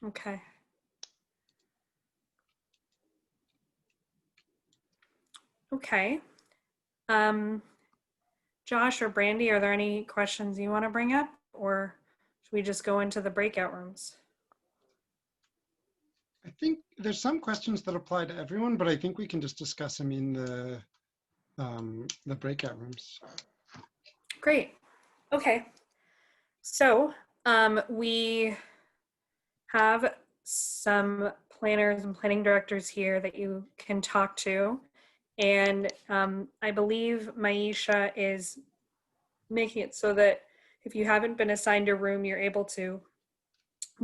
Okay. Okay. Josh or Brandy, are there any questions you want to bring up, or should we just go into the breakout rooms? I think there's some questions that apply to everyone, but I think we can just discuss them in the breakout rooms. Great. Okay. So we have some planners and planning directors here that you can talk to. And I believe Maisha is making it so that if you haven't been assigned a room, you're able to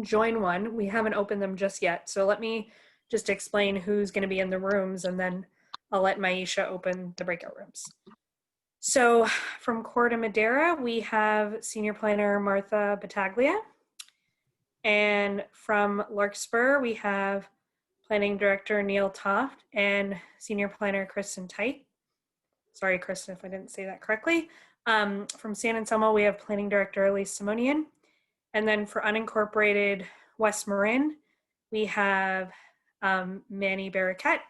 join one. We haven't opened them just yet. So let me just explain who's going to be in the rooms, and then I'll let Maisha open the breakout rooms. So from Corte Madera, we have Senior Planner Martha Battaglia. And from Larkspur, we have Planning Director Neil Toft and Senior Planner Kristen Tite. Sorry, Kristen, if I didn't say that correctly. From San Anselmo, we have Planning Director Elise Simonian. And then for Unincorporated West Marin, we have Manny Barraquette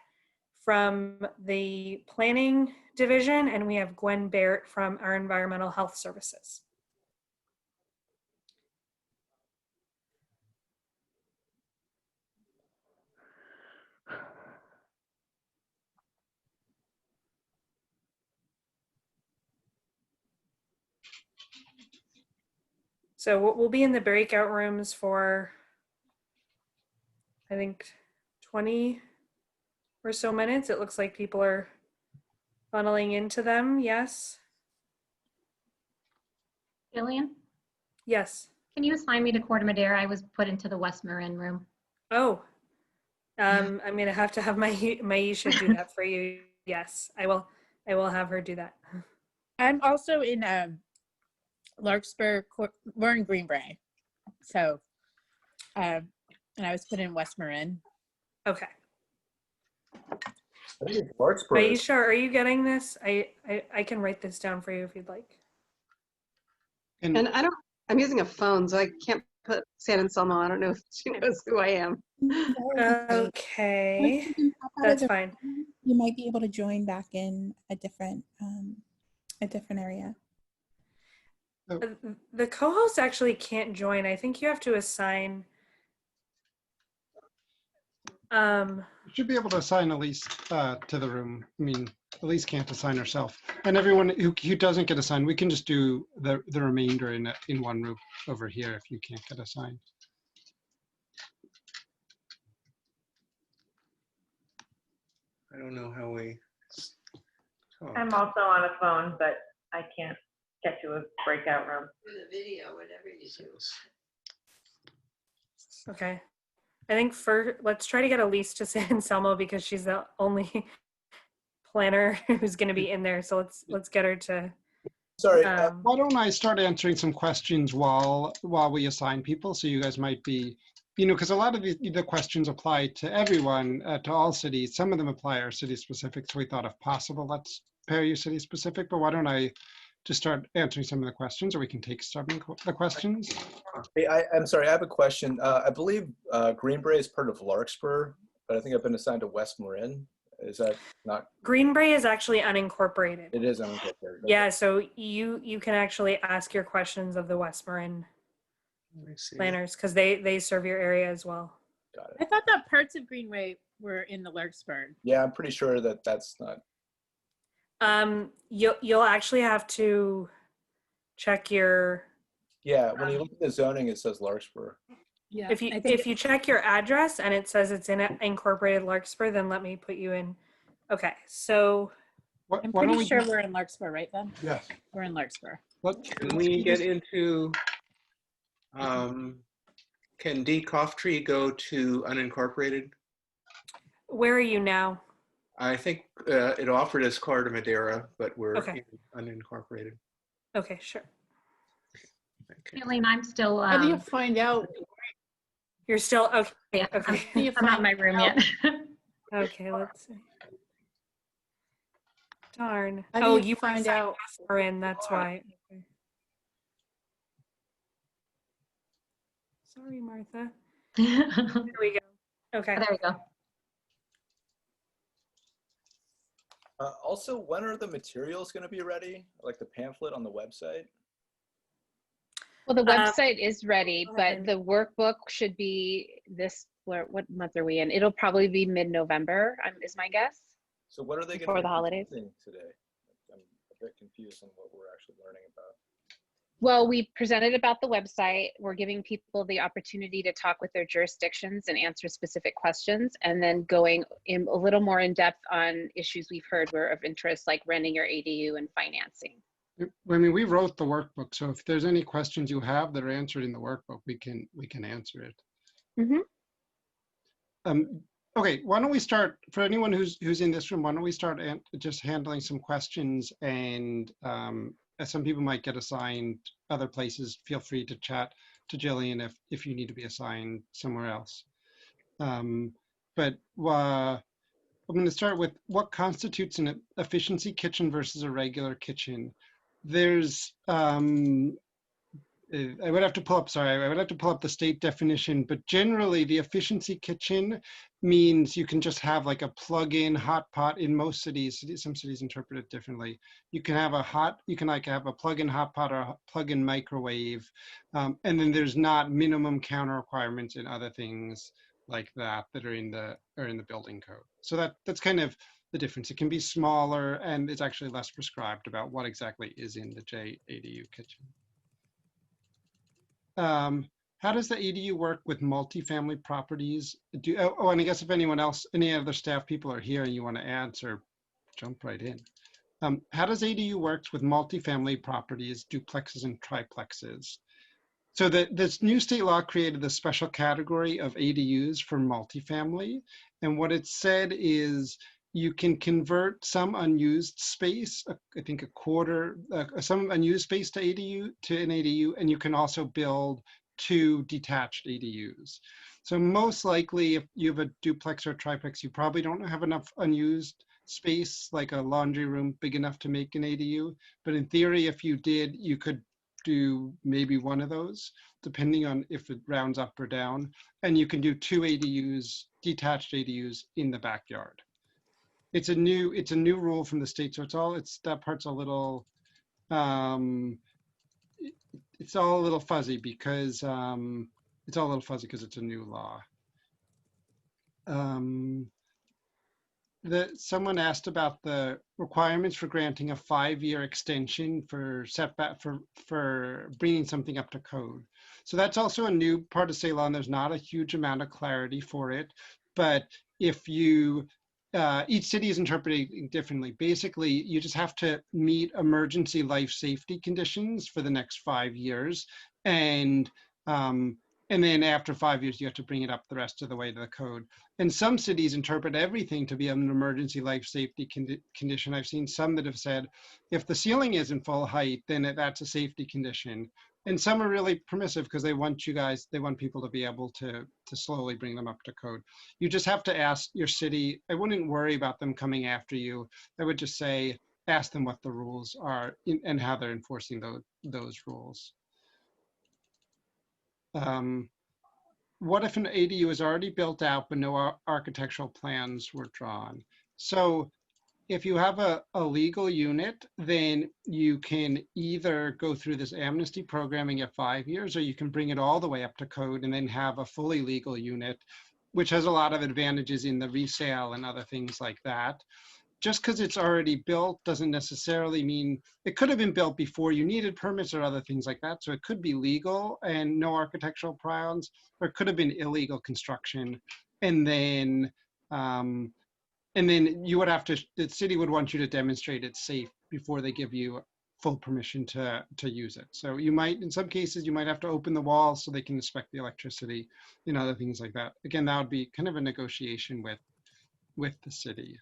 from the Planning Division, and we have Gwen Barrett from our Environmental Health Services. So we'll be in the breakout rooms for, I think, 20 or so minutes. It looks like people are funneling into them. Yes. Jillian, Yes. can you assign me to Corte Madera? I was put into the West Marin room. Oh, I'm going to have Maisha do that for you. Yes, I will have her do that. I'm also in Larkspur. We're in Greenbrae, so and I was put in West Marin. Okay. I think it's Larkspur. Maisha, are you getting this? I can write this down for you if you'd like. And I'm using a phone, so I can't put San Anselmo. I don't know if she knows who I am. Okay, that's fine. You might be able to join back in a different area. The co-host actually can't join. I think you have to assign. You should be able to assign Elise to the room. I mean, Elise can't assign herself. And everyone who doesn't get assigned, we can just do the remainder in one room over here if you can't get assigned. I don't know how we. I'm also on a phone, but I can't get to a breakout room. With a video, whatever you do. Okay. I think let's try to get Elise to San Anselmo because she's the only planner who's going to be in there. So let's get her to. Sorry. Why don't I start answering some questions while we assign people? So you guys might be, because a lot of the questions apply to everyone, to all cities. Some of them apply are city specific. So we thought if possible, let's pair you city specific. But why don't I just start answering some of the questions, or we can take some of the questions. Hey, I'm sorry, I have a question. I believe Greenbrae is part of Larkspur, but I think I've been assigned to West Marin. Is that not? Greenbrae is actually unincorporated. It is unincorporated. Yeah, so you can actually ask your questions of the West Marin planners because they serve your area as well. Got it. I thought that parts of Greenway were in the Larkspur. Yeah, I'm pretty sure that's not. You'll actually have to check your. Yeah, when you look at the zoning, it says Larkspur. Yeah. If you check your address and it says it's in incorporated Larkspur, then let me put you in. Okay, so. I'm pretty sure we're in Larkspur, right, Ben? Yes. We're in Larkspur. Can we get into? Can D Cough Tree go to unincorporated? Where are you now? I think it offered us Corte Madera, but we're Okay. in unincorporated. Okay, sure. Okay. Jillian, I'm still. How do you find out? You're still okay. Yeah, Okay. I'm not in my room yet. Okay, let's see. Darn. How do you find out? Are in. That's why. Okay. Sorry, Martha. There There we go. Okay. we go. Also, when are the materials going to be ready? Like the pamphlet on the website? Well, the Um, website is ready, go but ahead. the workbook should be what month are we in? It'll probably be mid-November, is my guess. So what are they going Before to the be holidays. presenting today? I'm a bit confused on what we're actually learning about. Well, we presented about the website. We're giving people the opportunity to talk with their jurisdictions and answer specific questions, and then going in a little more in depth on issues we've heard were of interest, like renting your ADU and financing. I mean, we wrote the workbook, so if there's any questions you have that are answered in the workbook, we can answer it. Mm-hmm. Okay, why don't we start, for anyone who's in this room, why don't we start just handling some questions, and as some people might get assigned other places, feel free to chat to Jillian if you need to be assigned somewhere else. But I'm going to start with what constitutes an efficiency kitchen versus a regular kitchen. There's, I would have to pull up, sorry, I would have to pull up the state definition, but generally the efficiency kitchen means you can just have like a plug-in hot pot in most cities. Some cities interpret it differently. You can have like have a plug-in hot pot or a plug-in microwave. And then there's not minimum counter requirements and other things like that are in the building code. So that's kind of the difference. It can be smaller and it's actually less prescribed about what exactly is in the JADU kitchen. How does the ADU work with multifamily properties? And I guess if anyone else, any other staff people are here and you want to answer, jump right in. How does ADU work with multifamily properties, duplexes and triplexes? So this new state law created the special category of ADUs for multifamily. And what it said is you can convert some unused space, I think a quarter, some unused space to an ADU, and you can also build 2 detached ADUs. So most likely if you have a duplex or triplex, you probably don't have enough unused space, like a laundry room big enough to make an ADU. But in theory, if you did, you could do maybe one of those, depending on if it rounds up or down. And you can do 2 ADUs, detached ADUs in the backyard. It's a new rule from the state, so that part's a little it's all a little fuzzy because it's a new law. Someone asked about the requirements for granting a 5-year extension for setback for bringing something up to code. So that's also a new part of state law, and there's not a huge amount of clarity for it. But if you each city is interpreting differently. Basically, you just have to meet emergency life safety conditions for the next 5 years. And then after 5 years, you have to bring it up the rest of the way to the code. And some cities interpret everything to be an emergency life safety condition. I've seen some that have said, if the ceiling isn't full height, then that's a safety condition. And some are really permissive because they want people to be able to slowly bring them up to code. You just have to ask your city. I wouldn't worry about them coming after you. I would just say, ask them what the rules are and how they're enforcing those rules. What if an ADU is already built out but no architectural plans were drawn? So if you have a legal unit, then you can either go through this amnesty program and get 5 years, or you can bring it all the way up to code and then have a fully legal unit, which has a lot of advantages in the resale and other things like that. Just because it's already built doesn't necessarily mean it could have been built before you needed permits or other things like that. So it could be legal and no architectural plans, or it could have been illegal construction. And then you would have to, the city would want you to demonstrate it's safe before they give you full permission to use it. So you might, in some cases, you might have to open the walls so they can inspect the electricity and other things like that. Again, that would be kind of a negotiation with the city.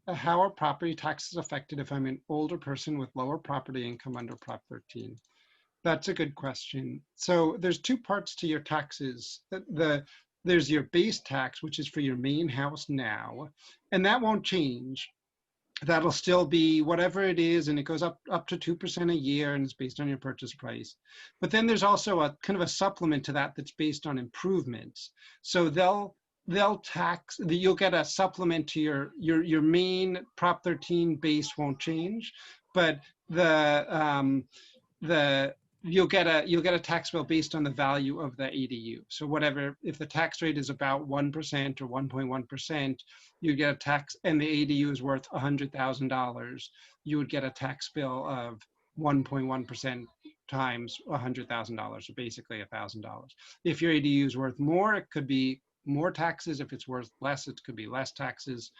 How are property taxes affected if I'm an older person with lower property income under Prop 13? That's a good question. So there's 2 parts to your taxes. There's your base tax, which is for your main house now, and that won't change. that'll still be whatever it is, and it goes up to 2% a year, and it's based on your purchase price. But then there's also a kind of a supplement to that that's based on improvements. So they'll tax, you'll get a supplement to your main Prop 13 base won't change, but you'll get a tax bill based on the value of the ADU. So whatever, if the tax rate is about 1% or 1.1%, you get a tax, and the ADU is worth $100,000, you would get a tax bill of 1.1% times $100,000, so basically $1,000. If your ADU is worth more, it could be more taxes. If it's worth less, it could be less taxes.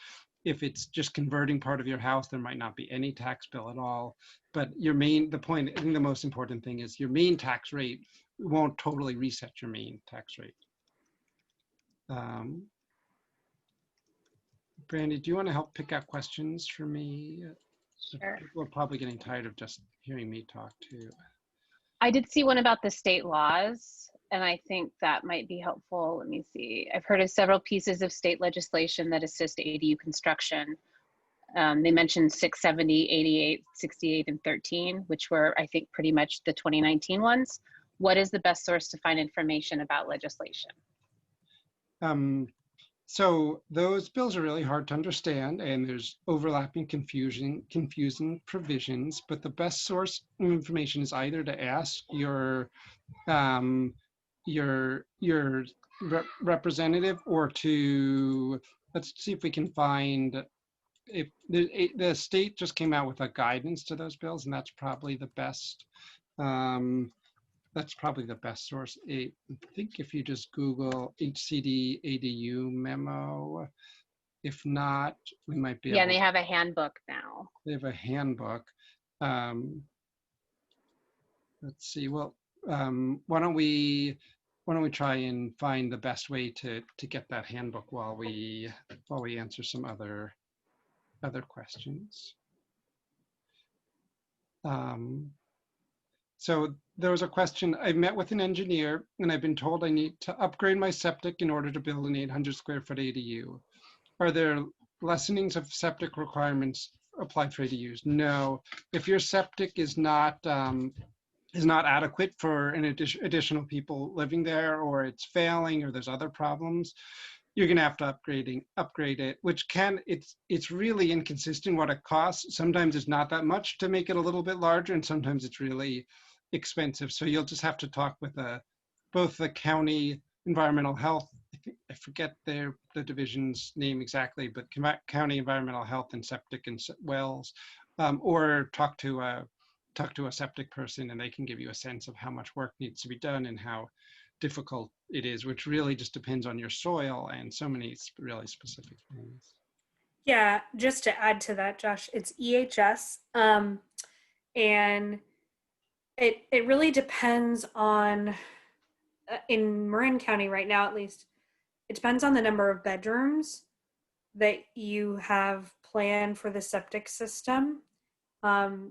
If it's just converting part of your house, there might not be any tax bill at all. But the point, I think the most important thing is your main tax rate won't totally reset your main tax rate. Brandy, do you want to help pick out questions for me? Sure. People are probably getting tired of just hearing me talk too. I did see one about the state laws, and I think that might be helpful. Let me see. I've heard of several pieces of state legislation that assist ADU construction. They mentioned 670, 88, 68, and 13, which were, I think, pretty much the 2019 ones. What is the best source to find information about legislation? So those bills are really hard to understand, and there's overlapping confusing provisions, but the best source of information is either to ask your representative, or to, let's see if we can find, if the state just came out with a guidance to those bills, and that's probably the best. That's probably the best source. I think if you just Google HCD ADU memo, if not, we might be able. Yeah, and they have a handbook now. They have a handbook. Let's see. Well, why don't we try and find the best way to get that handbook while we answer some other questions. So there was a question. I met with an engineer, and I've been told I need to upgrade my septic in order to build an 800 square foot ADU. Are there lessenings of septic requirements applied for ADUs? No. If your septic is not adequate for an additional people living there, or it's failing, or there's other problems, you're going to have to upgrade it, which it's really inconsistent what it costs. Sometimes it's not that much to make it a little bit larger, and sometimes it's really expensive. So you'll just have to talk with both the county environmental health, I forget the division's name exactly, but county environmental health and septic and wells, or talk to a septic person, and they can give you a sense of how much work needs to be done and how difficult it is, which really just depends on your soil and so many really specific things. Yeah, just to add to that, Josh, it's EHS, and it really depends on, in Marin County right now at least, it depends on the number of bedrooms that you have planned for the septic system.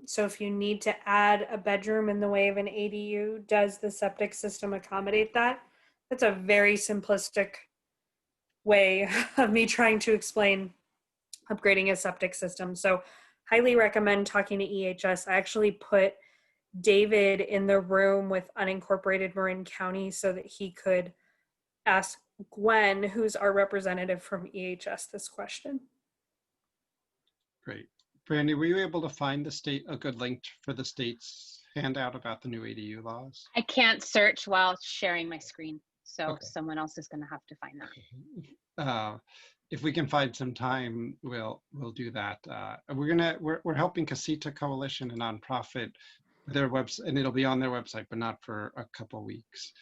So if you need to add a bedroom in the way of an ADU, does the septic system accommodate that? That's a very simplistic way of me trying to explain upgrading a septic system. So highly recommend talking to EHS. I actually put David in the room with Unincorporated Marin County so that he could ask Gwen, who's our representative from EHS, this question. Great. Brandy, were you able to find a good link for the state's handout about the new ADU laws? I can't search while sharing my screen, so Okay. someone else is going to have to find that. If we can find some time, we'll do that. We're helping Casita Coalition, a nonprofit, their website, and it'll be on their website, but not for a couple weeks.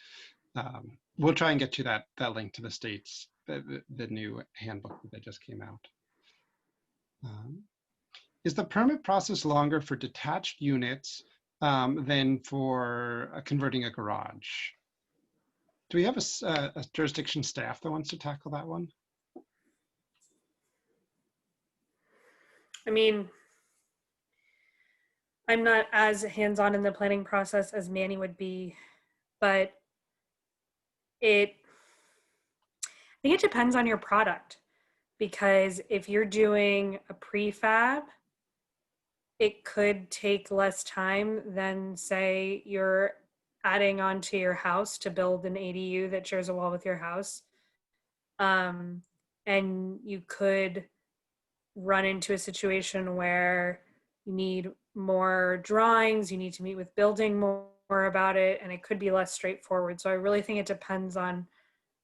We'll try and get you that link to the state's the new handbook that just came out. Is the permit process longer for detached units than for converting a garage? Do we have a jurisdiction staff that wants to tackle that one? I mean, I'm not as hands-on in the planning process as Manny would be, but I think it depends on your product, because if you're doing a prefab, it could take less time than, say, you're adding on to your house to build an ADU that shares a wall with your house. And you could run into a situation where you need more drawings, you need to meet with building more about it, and it could be less straightforward. So I really think it depends on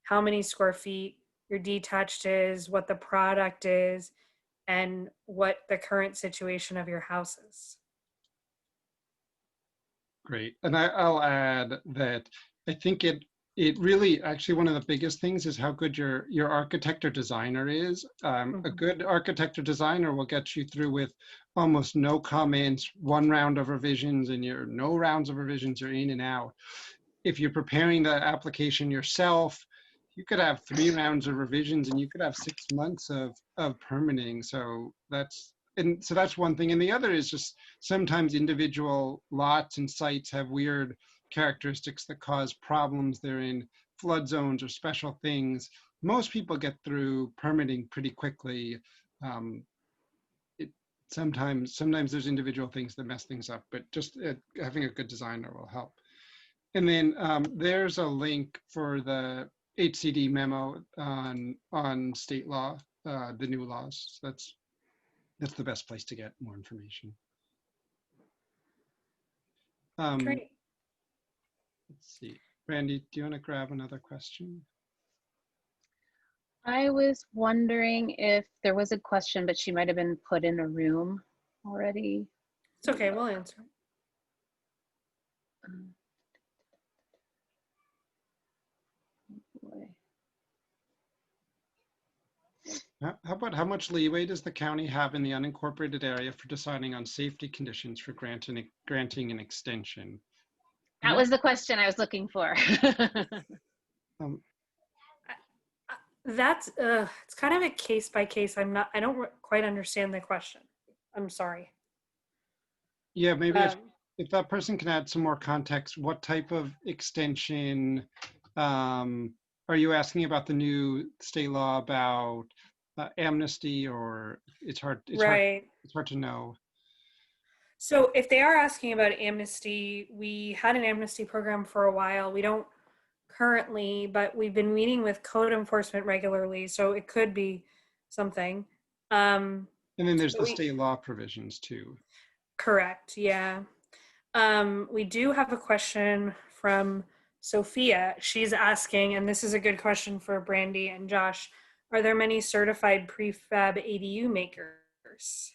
how many square feet your detached is, what the product is, and what the current situation of your house is. Great. And I'll add that I think it really, actually, one of the biggest things is how good your architect or designer is. A good architect or designer will get you through with almost no comments, one round of revisions, and you're no rounds of revisions, you're in and out. If you're preparing the application yourself, you could have 3 rounds of revisions and you could have 6 months of permitting. So that's one thing. And the other is just sometimes individual lots and sites have weird characteristics that cause problems. They're in flood zones or special things. Most people get through permitting pretty quickly. Sometimes there's individual things that mess things up, but just having a good designer will help. And then there's a link for the HCD memo on state law, the new laws. That's the best place to get more information. Great. Let's see. Brandy, do you want to grab another question? I was wondering if there was a question, but she might have been put in a room already. It's okay, we'll answer. How about how much leeway does the county have in the unincorporated area for deciding on safety conditions for granting an extension? That was the question I was looking for. That's it's kind of a case by case. I don't quite understand the question. I'm sorry. Yeah, maybe if that person can add some more context, what type of extension are you asking about? The new state law about amnesty, or it's hard to know. So if they are asking about amnesty, we had an amnesty program for a while. We don't currently, but we've been meeting with code enforcement regularly, so it could be something. And then there's the state law provisions too. Correct, yeah. We do have a question from Sophia. She's asking, and this is a good question for Brandy and Josh, are there many certified prefab ADU makers?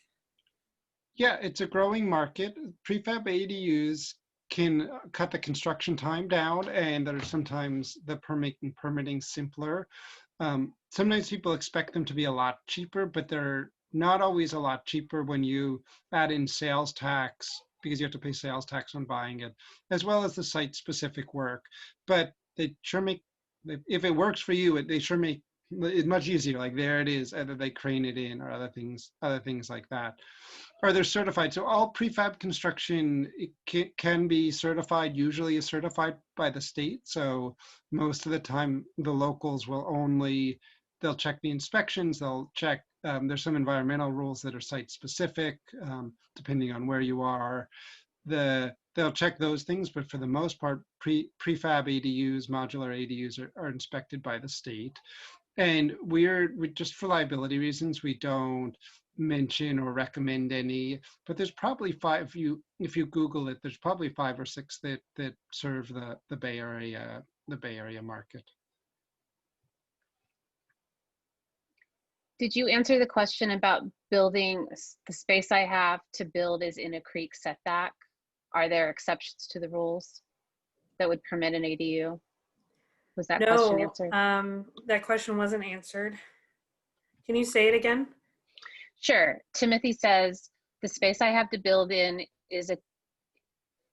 Yeah, it's a growing market. Prefab ADUs can cut the construction time down, and that are sometimes the permitting simpler. Sometimes people expect them to be a lot cheaper, but they're not always a lot cheaper when you add in sales tax, because you have to pay sales tax on buying it, as well as the site-specific work. But they sure make, if it works for you, they sure make it much easier. Like there it is, either they crane it in or other things like that. Or they're certified. So all prefab construction can be certified, usually is certified by the state. So most of the time, the locals will they'll check the inspections, they'll check, there's some environmental rules that are site specific, depending on where you are. They'll check those things, but for the most part, prefab ADUs, modular ADUs are inspected by the state. And we just, for liability reasons, we don't mention or recommend any, but there's probably 5, if you Google it, there's probably 5 or 6 that serve the Bay Area market. Did you answer the question about building? The space I have to build is in a creek setback. Are there exceptions to the rules that would permit an ADU? Was that question answered? That question wasn't answered. Can you say it again? Sure. Timothy says, the space I have to build in is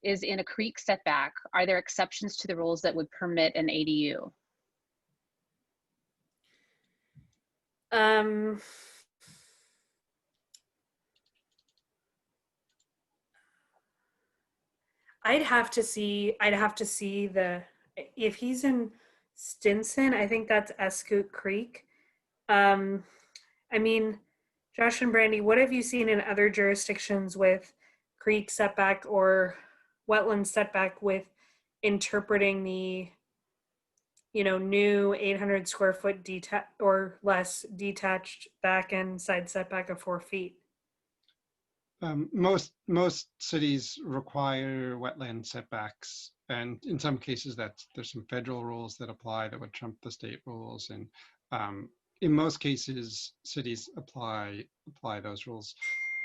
in a creek setback. Are there exceptions to the rules that would permit an ADU? I'd have to see if he's in Stinson, I think that's Escoot Creek. I mean, Josh and Brandy, what have you seen in other jurisdictions with creek setback or wetland setback with interpreting the, new 800 square foot or less detached back and side setback of 4 feet? Most cities require wetland setbacks, and in some cases there's some federal rules that apply that would trump the state rules, and in most cases cities apply those rules.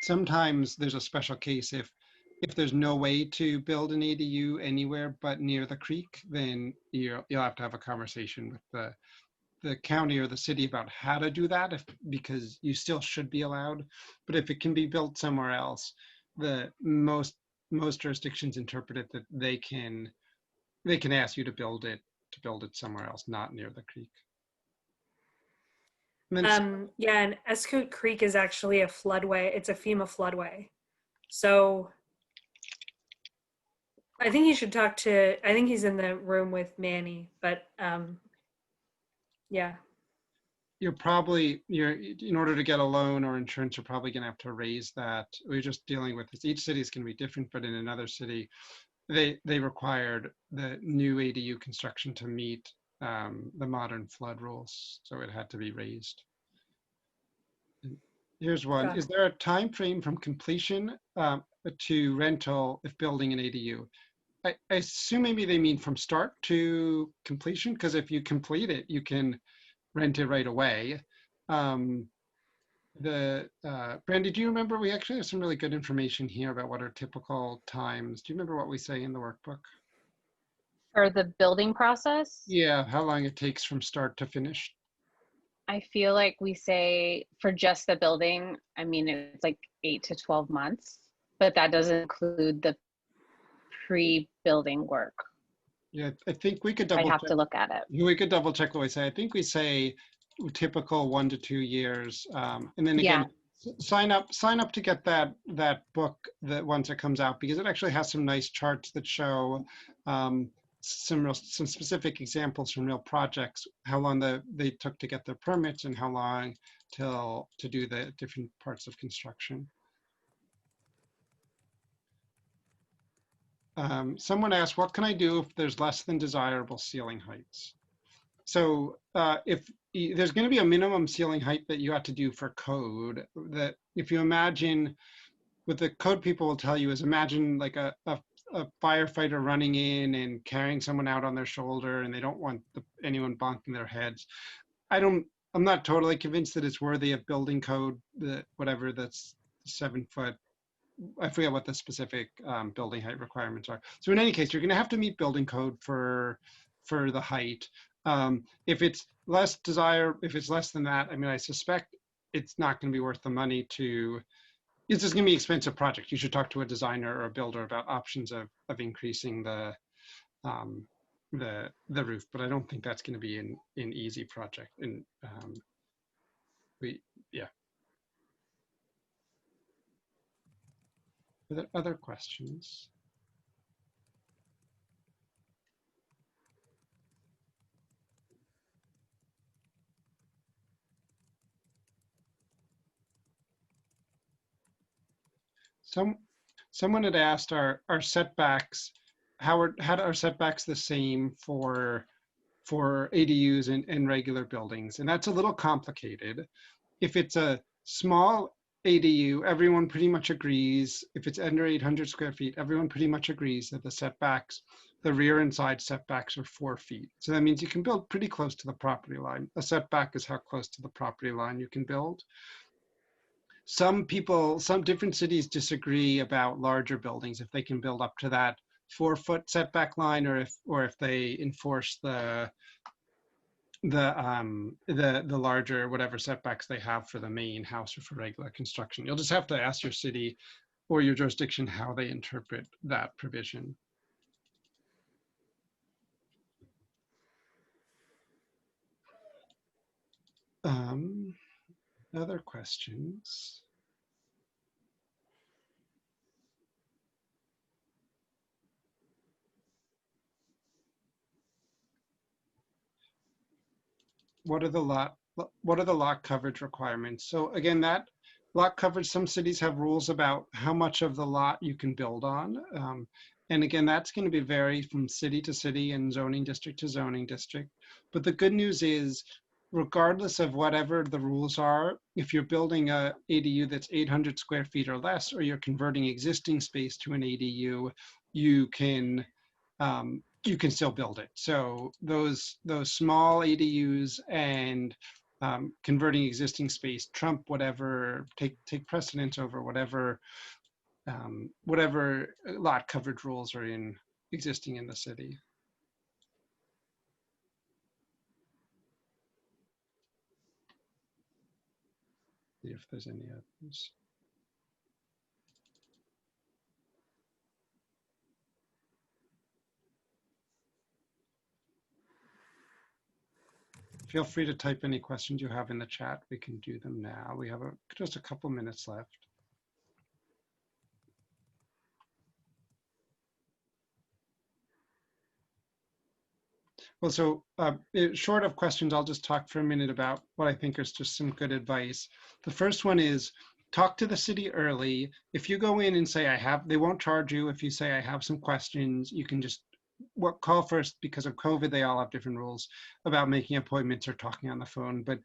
Sometimes there's a special case if there's no way to build an ADU anywhere but near the creek, then you'll have to have a conversation with the county or the city about how to do that, because you still should be allowed. But if it can be built somewhere else, the most jurisdictions interpret it that they can ask you to build it somewhere else, not near the creek. And then, Yeah, and Escoot Creek is actually a floodway. It's a FEMA floodway. So I think you should talk to, I think he's in the room with Manny, but yeah. in order to get a loan or insurance, you're probably going to have to raise that. We're just dealing with this. Each city is going to be different, but in another city, they required the new ADU construction to meet the modern flood rules, so it had to be raised. And here's one. Got it. Is there a time frame from completion to rental if building an ADU? I assume maybe they mean from start to completion, because if you complete it, you can rent it right away. Brandy, do you remember? We actually have some really good information here about what are typical times. Do you remember what we say in the workbook? For the building process, Yeah, how long it takes from start to finish. I feel like we say for just the building, I mean, it's like 8 to 12 months, but that doesn't include the pre-building work. Yeah, I think we could I'd double have check. to look at it. We could double check what we say. I think we say typical 1 to 2 years. And then again, sign up to get that book that once it comes out, because it actually has some nice charts that show some specific examples from real projects, how long they took to get their permits and how long to do the different parts of construction. Someone asked, what can I do if there's less than desirable ceiling heights? So if there's going to be a minimum ceiling height that you have to do for code, that if you imagine, what the code people will tell you is imagine like a firefighter running in and carrying someone out on their shoulder, and they don't want anyone bonking their heads. I'm not totally convinced that it's worthy of building code, whatever that's 7 foot. I forget what the specific building height requirements are. So in any case, you're going to have to meet building code for the height. If it's less than that, I mean, I suspect it's not going to be worth the money it's just going to be an expensive project. You should talk to a designer or a builder about options of increasing the roof, but I don't think that's going to be an easy project. And yeah. Are there other questions? Someone had asked, are setbacks, how are setbacks the same for ADUs and regular buildings? And that's a little complicated. If it's a small ADU, everyone pretty much agrees. If it's under 800 square feet, everyone pretty much agrees that the rear and side setbacks are 4 feet. So that means you can build pretty close to the property line. A setback is how close to the property line you can build. Some different cities disagree about larger buildings, if they can build up to that 4 foot setback line, or if they enforce the larger whatever setbacks they have for the main house or for regular construction. You'll just have to ask your city or your jurisdiction how they interpret that provision. Other questions? What are the lot coverage requirements? So again, lot coverage, some cities have rules about how much of the lot you can build on. And again, that's going to be vary from city to city and zoning district to zoning district. But the good news is, regardless of whatever the rules are, if you're building a ADU that's 800 square feet or less, or you're converting existing space to an ADU, you can still build it. So those small ADUs and converting existing space trump whatever, take precedence over whatever whatever lot coverage rules are existing in the city. See if there's any others. Feel free to type any questions you have in the chat. We can do them now. We have just a couple minutes left. Well, so short of questions, I'll just talk for a minute about what I think is just some good advice. The first one is talk to the city early. If you go in and say, they won't charge you. If you say, I have some questions, you can just call first. Because of COVID, they all have different rules about making appointments or talking on the phone, but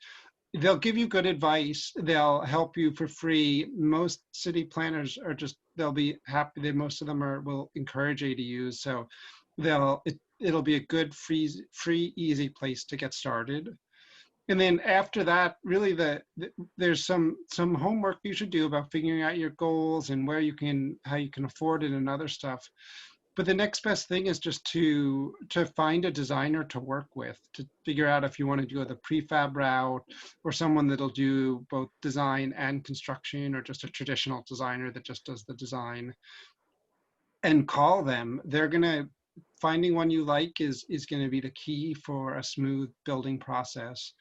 they'll give you good advice. They'll help you for free. Most city planners are they'll be happy that most of them will encourage ADUs. So it'll be a good, free, easy place to get started. And then after that, really there's some homework you should do about figuring out your goals and how you can afford it and other stuff. But the next best thing is just to find a designer to work with, to figure out if you want to do the prefab route or someone that'll do both design and construction, or just a traditional designer that just does the design. And call them. Finding one you like is going to be the key for a smooth building process.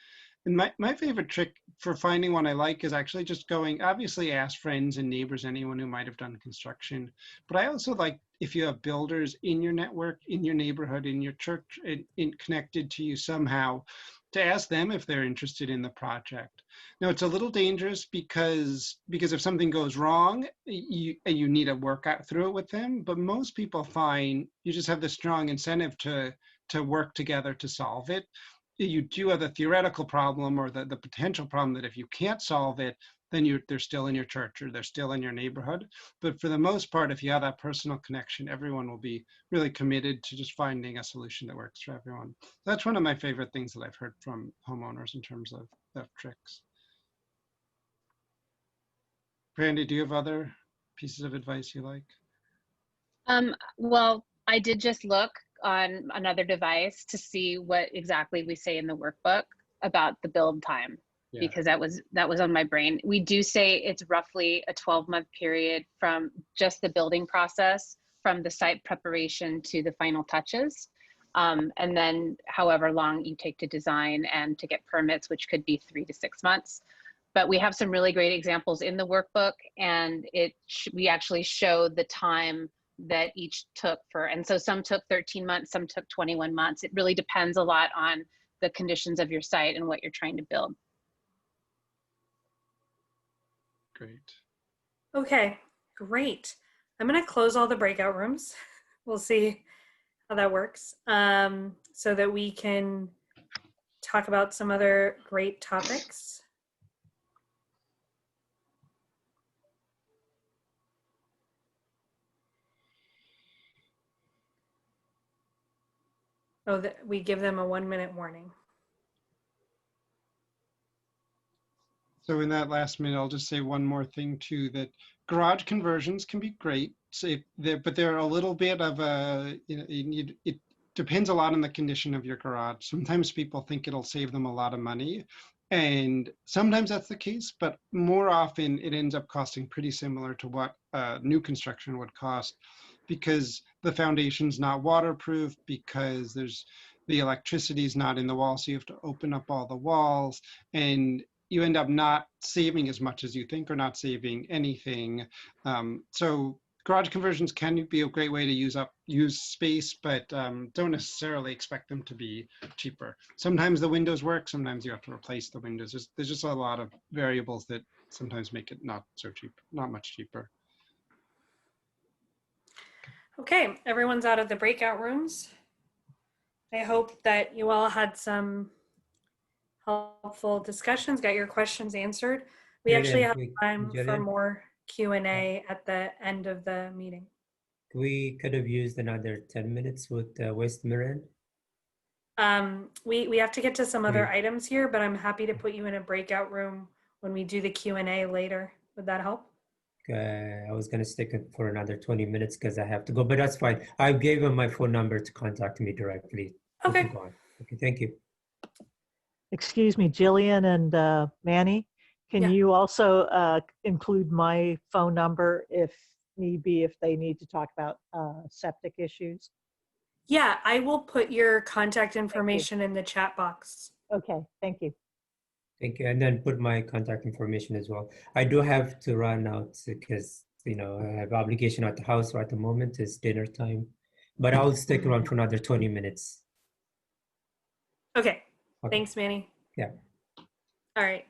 And my favorite trick for finding one I like is actually just obviously ask friends and neighbors, anyone who might have done construction. But I also like, if you have builders in your network, in your neighborhood, in your church, connected to you somehow, to ask them if they're interested in the project. Now, it's a little dangerous because if something goes wrong, you need to work through it with them. But most people find you just have the strong incentive to work together to solve it. You do have the theoretical problem or the potential problem that if you can't solve it, then they're still in your church or they're still in your neighborhood. But for the most part, if you have that personal connection, everyone will be really committed to just finding a solution that works for everyone. That's one of my favorite things that I've heard from homeowners in terms of tricks. Brandy, do you have other pieces of advice you like? Well, I did just look on another device to see what exactly we say in the workbook about the build time. Yeah. Because that was on my brain. We do say it's roughly a 12-month period from just the building process, from the site preparation to the final touches. And then however long you take to design and to get permits, which could be 3 to 6 months. But we have some really great examples in the workbook, and we actually show the time that each took and so some took 13 months, some took 21 months. It really depends a lot on the conditions of your site and what you're trying to build. Great. Okay, great. I'm going to close all the breakout rooms. We'll see how that works, so that we can talk about some other great topics. Oh, we give them a 1-minute warning. So in that last minute, I'll just say one more thing too, that garage conversions can be great, but they're a little bit of it depends a lot on the condition of your garage. Sometimes people think it'll save them a lot of money, and sometimes that's the case, but more often it ends up costing pretty similar to what new construction would cost, because the foundation's not waterproof, because the electricity's not in the wall, so you have to open up all the walls, and you end up not saving as much as you think, or not saving anything. So garage conversions can be a great way to use space, but don't necessarily expect them to be cheaper. Sometimes the windows work, sometimes you have to replace the windows. There's just a lot of variables that sometimes make it not so cheap, not much cheaper. Okay, everyone's out of the breakout rooms. I hope that you all had some helpful discussions, got your questions answered. We actually have time for more Q&A at the end of the meeting. We could have used another 10 minutes with West Marin. We have to get to some other items here, but I'm happy to put you in a breakout room when we do the Q&A later. Would that help? I was going to stick it for another 20 minutes because I have to go, but that's fine. I gave him my phone number to contact me directly. Okay. Okay, thank you. Excuse me, Jillian and Manny, can you also include my phone number if need be, if they need to talk about septic issues? Yeah, I will put your contact information in the chat box. Okay, thank you. Thank you. And then put my contact information as well. I do have to run out because, you know, I have obligation at the house right at the moment. It's dinner time, but I'll stick around for another 20 minutes. Okay. Thanks, Manny. Yeah. All right.